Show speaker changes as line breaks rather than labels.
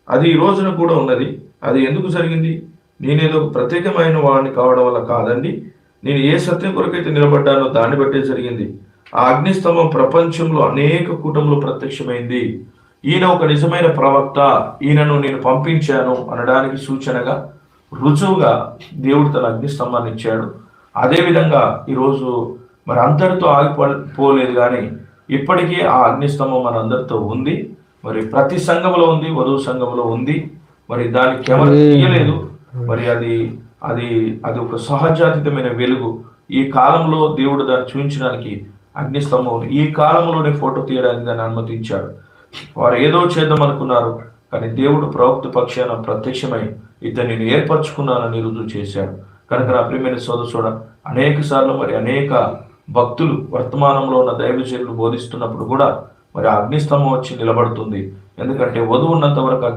అది ఈ రోజున కూడా ఉన్నది. అది ఎందుకు జరిగింది? నేనేదో ప్రత్యేకమైన వాడిని కావడం వల్ల కాదండి. నేను ఏ సత్యం కొరకైతే నిలబడ్డానో దాన్ని బట్టే జరిగింది. ఆ అగ్నిస్తంభం ప్రపంచంలో అనేక కూటములు ప్రత్యక్షమైంది. ఈయన ఒక నిజమైన ప్రవక్త, ఈయనను నేను పంపించాను అనడానికి సూచనగా, రుజువుగా దేవుడు తన అగ్నిస్తంభాన్ని ఇచ్చాడు. అదేవిధంగా ఈరోజు మరి అందరితో ఆగిపోలేదు కానీ ఇప్పటికీ ఆ అగ్నిస్తంభం మన అందరితో ఉంది. మరి ప్రతి సంఘంలో ఉంది, వధువు సంఘంలో ఉంది. మరి దానికి ఎవరు తీయలేదు. మరి అది అది అది ఒక సహజాతీతమైన వెలుగు. ఈ కాలంలో దేవుడు దాన్ని చూపించడానికి అగ్నిస్తంభం ఈ కాలంలోనే ఫోటో తీయడానికి దాన్ని అనుమతించాడు. వారు ఏదో చేద్దాం అనుకున్నారు, కానీ దేవుడు ప్రవక్త పక్షాన ప్రత్యక్షమై ఇతన్ని నేను ఏర్పరచుకున్నానని రుజువు చేశాడు. కనుక నా ప్రియమైన సోదరుడా, అనేక సార్లు మరి అనేక భక్తులు వర్తమానంలో ఉన్న దైవజనులు బోధిస్తున్నప్పుడు కూడా మరి ఆ అగ్నిస్తంభం వచ్చి నిలబడుతుంది. ఎందుకంటే వధువు ఉన్నంత వరకు